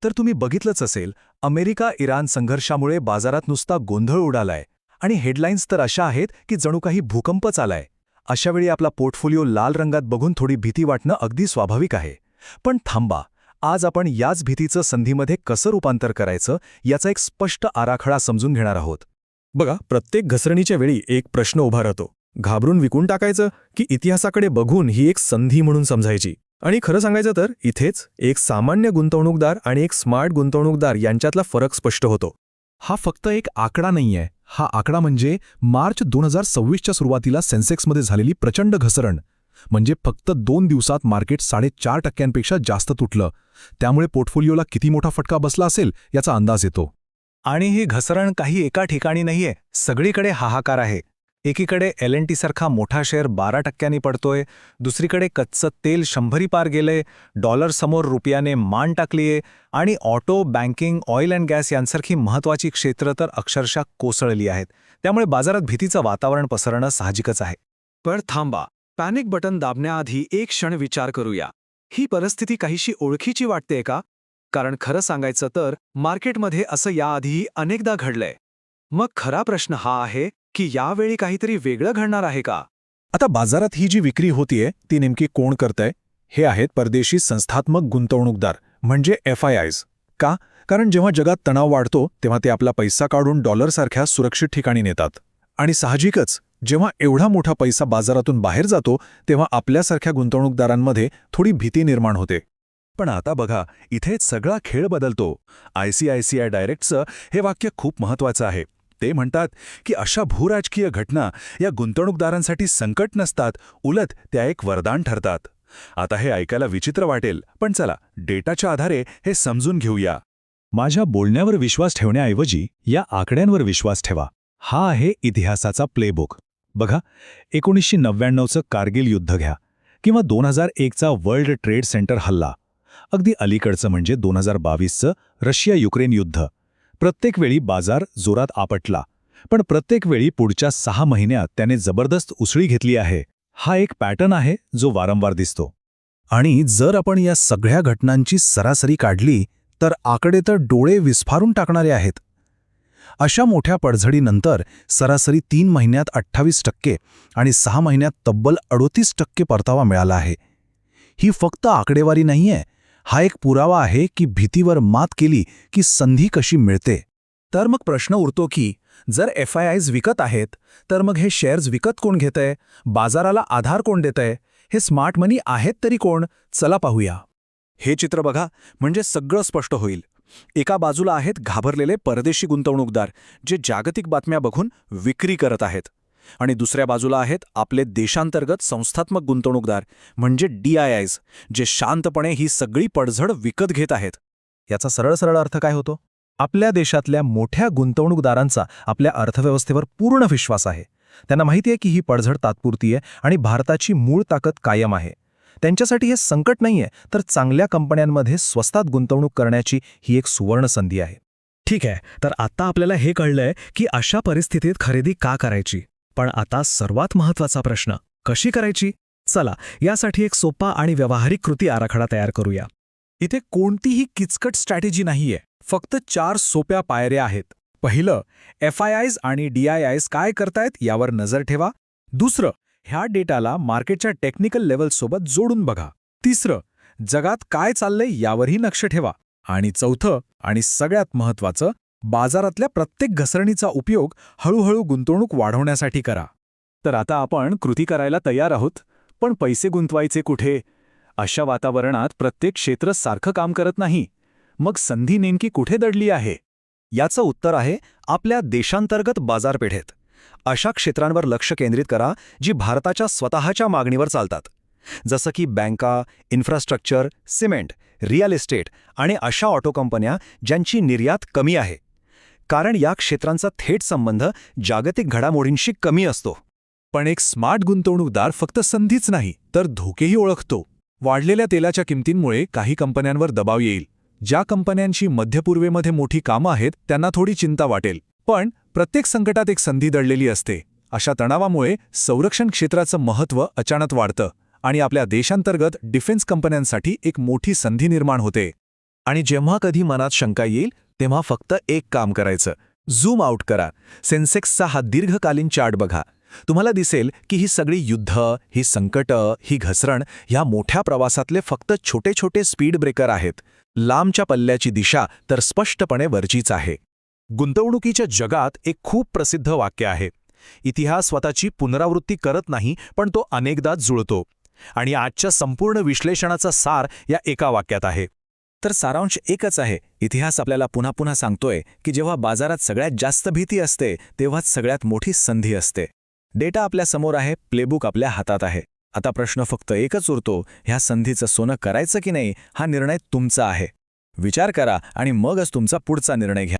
तर तुम्ही बघितलंच असेल, अमेरिका-इराण संघर्षामुळे बाजारात नुसता गोंधळ उडालाय आणि हेडलाईन्स तर अशा आहेत की जणू काही भूकंपच आलाय. अशावेळी आपला पोर्टफोलिओ लाल रंगात बघून थोडी भीती वाटणं अगदी स्वाभाविक आहे. पण थांबा, आज आपण याच भीतीचं संधीमध्ये कसं रूपांतर करायचं याचा एक स्पष्ट आराखडा समजून घेणार आहोत. बघा, प्रत्येक घसरणीच्या वेळी एक प्रश्न उभा राहतो. घाबरून विकून टाकायचं की इतिहासाकडे बघून ही एक संधी म्हणून समजायची? आणि खरं सांगायचं तर इथेच एक सामान्य गुंतवणूकदार आणि एक स्मार्ट गुंतवणूकदार यांच्यातला फरक स्पष्ट होतो. हा फक्त एक आकडा नाहीये. हा आकडा म्हणजे मार्च 2026च्या सुरुवातीला सेन्सेक्समध्ये झालेली प्रचंड घसरण. म्हणजे फक्त 2 दिवसात मार्केट 4.5% जास्त तुटलं. त्यामुळे पोर्टफोलिओला किती मोठा फटका बसला असेल याचा अंदाज येतो. आणि ही घसरण काही एका ठिकाणी नाहीये, सगळीकडे हाहाकार आहे. एकीकडे L&T सारखा मोठा शेअर 12% पडतोय, दुसरीकडे कच्चं तेल 100 पार गेलंय, डॉलरसमोर रुपयाने मान टाकलीये आणि auto, banking, oil and gas यांसारखी महत्त्वाची क्षेत्र तर अक्षरशः कोसळली आहेत. त्यामुळे बाजारात भीतीचं वातावरण पसरणं साहजिकच आहे. पण थांबा, पॅनिक बटन दाबण्याआधी एक क्षण विचार करूया. ही परिस्थिती काहीशी ओळखीची वाटते का? कारण खरं सांगायचं तर मार्केटमध्ये असं याआधीही अनेकदा घडलंय. मग खरा प्रश्न हा आहे की यावेळी काहीतरी वेगळं घडणार आहे का? आता बाजारात ही जी विक्री होतीये ती नेमकी कोण करतंय? हे आहेत परदेशी संस्थात्मक गुंतवणूकदार, म्हणजे FIIs. का? कारण जेव्हा जगात तणाव वाढतो तेव्हा ते आपला पैसा काढून डॉलरसारख्या सुरक्षित ठिकाणी नेतात. आणि साहजिकच जेव्हा एवढा मोठा पैसा बाजारातून बाहेर जातो तेव्हा आपल्यासारख्या गुंतवणूकदारांमध्ये थोडी भीती निर्माण होते. पण आता बघा, इथेच सगळा खेळ बदलतो. ICICI डायरेक्टचं हे वाक्य खूप महत्त्वाचं आहे. ते म्हणतात की अशा भूराजकीय घटना या गुंतवणूकदारांसाठी संकट नसतात, उलट त्या एक वरदान ठरतात. आता हे ऐकायला विचित्र वाटेल, पण चला डेटाच्या आधारे हे समजून घेऊया. माझ्या बोलण्यावर विश्वास ठेवण्याऐवजी या आकड्यांवर विश्वास ठेवा. हा आहे इतिहासाचा प्लेबुक. बघा, 1999चं कारगिल युद्ध घ्या किंवा 2001चा वर्ल्ड ट्रेड सेंटर हल्ला. अगदी अलीकडचं म्हणजे 2022चं रशिया-युक्रेन युद्ध. प्रत्येक वेळी बाजार जोरात आपटला, पण प्रत्येक वेळी पुढच्या 6 महिन्यात त्याने जबरदस्त उसळी घेतली आहे. हा एक पॅटर्न आहे जो वारंवार दिसतो. आणि जर आपण या सगळ्या घटनांची सरासरी काढली तर आकडे तर डोळे विस्फारून टाकणारे आहेत. अशा मोठ्या पडझडीनंतर सरासरी 3 महिन्यात 28% आणि 6 महिन्यात तब्बल 38% परतावा मिळाला आहे. ही फक्त आकडेवारी नाहीये, हा एक पुरावा आहे की भीतीवर मात केली की संधी कशी मिळते. तर मग प्रश्न उरतो की जर FIIs विकत आहेत तर मग हे शेअर्स विकत कोण घेतंय? बाजाराला आधार कोण देतंय? हे स्मार्ट मनी आहेत तरी कोण? चला पाहूया. हे चित्र बघा, म्हणजे सगळं स्पष्ट होईल. एका बाजूला आहेत घाबरलेले परदेशी गुंतवणूकदार जे जागतिक बातम्या बघून विक्री करत आहेत, आणि दुसऱ्या बाजूला आहेत आपले देशांतर्गत संस्थात्मक गुंतवणूकदार म्हणजे DIIs जे शांतपणे ही सगळी पडझड विकत घेत आहेत. याचा सरळ अर्थ काय होतो? आपल्या देशातल्या मोठ्या गुंतवणूकदारांचा आपल्या अर्थव्यवस्थेवर पूर्ण विश्वास आहे. त्यांना माहिती आहे की ही पडझड तात्पुरती आहे आणि भारताची मूळ ताकद कायम आहे. त्यांच्यासाठी हे संकट नाहीये, तर चांगल्या कंपन्यांमध्ये स्वस्तात गुंतवणूक करण्याची ही एक सुवर्ण संधी आहे. ठीक आहे, तर आता आपल्याला हे कळलंय की अशा परिस्थितीत खरेदी का करायची. पण आता सर्वात महत्त्वाचा प्रश्न, कशी करायची? चला, यासाठी एक सोपा आणि व्यावहारिक कृती आराखडा तयार करूया. इथे कोणतीही किचकट स्ट्रॅटेजी नाहीये, फक्त 4 सोप्या पायऱ्या आहेत. पहिलं, FIIs आणि DIIs काय करतायत यावर नजर ठेवा. दुसरं, ह्या डेटाला मार्केटच्या टेक्निकल लेवलसोबत जोडून बघा. तिसरं, जगात काय चाललंय यावरही लक्ष ठेवा. आणि चौथं आणि सगळ्यात महत्त्वाचं, बाजारातल्या प्रत्येक घसरणीचा उपयोग हळूहळू गुंतवणूक वाढवण्यासाठी करा. तर आता आपण कृती करायला तयार आहोत, पण पैसे गुंतवायचे कुठे? अशा वातावरणात प्रत्येक क्षेत्र सारखं काम करत नाही. मग संधी नेमकी कुठे दडली आहे? याचं उत्तर आहे आपल्या देशांतर्गत बाजारपेठेत. अशा क्षेत्रांवर लक्ष केंद्रित करा जी भारताच्या स्वतःच्या मागणीवर चालतात, जसं की बँका, इन्फ्रास्ट्रक्चर, सिमेंट, रिअल इस्टेट आणि अशा ऑटो कंपन्या ज्यांची निर्यात कमी आहे. कारण या क्षेत्रांचा थेट संबंध जागतिक घडामोडींशी कमी असतो. पण एक स्मार्ट गुंतवणूकदार फक्त संधीच नाही तर धोकेही ओळखतो. वाढलेल्या तेलाच्या किमतींमुळे काही कंपन्यांवर दबाव येईल. ज्या कंपन्यांची मध्यपूर्वेमध्ये मोठी कामं आहेत त्यांना थोडी चिंता वाटेल. पण प्रत्येक संकटात एक संधी दडलेली असते. अशा तणावामुळे संरक्षण क्षेत्राचं महत्त्व अचानक वाढतं आणि आपल्या देशांतर्गत डिफेन्स कंपन्यांसाठी एक मोठी संधी निर्माण होते. आणि जेव्हा कधी मनात शंका येईल तेव्हा फक्त एक काम करायचं, झूम आउट करा. सेन्सेक्सचा हा दीर्घकालीन चार्ट बघा. तुम्हाला दिसेल की ही सगळी युद्ध, ही संकटं, ही घसरण ह्या मोठ्या प्रवासातले फक्त छोटे छोटे स्पीड ब्रेकर आहेत. लांबच्या पल्ल्याची दिशा तर स्पष्टपणे वरचीच आहे. गुंतवणुकीच्या जगात एक खूप प्रसिद्ध वाक्य आहे, इतिहास स्वतःची पुनरावृत्ती करत नाही, पण तो अनेकदा जुळतो. आणि आजच्या संपूर्ण विश्लेषणाचा सार या एका वाक्यात आहे. तर सारांश एकच आहे, इतिहास आपल्याला पुन्हा पुन्हा सांगतोय की जेव्हा बाजारात सगळ्यात जास्त भीती असते तेव्हाच सगळ्यात मोठी संधी असते. डेटा आपल्या समोर आहे, प्लेबुक आपल्या हातात आहे. आता प्रश्न फक्त एकच उरतो, ह्या संधीचं सोनं करायचं की नाही हा निर्णय तुमचा आहे. विचार करा आणि मगच तुमचा पुढचा निर्णय घ्या.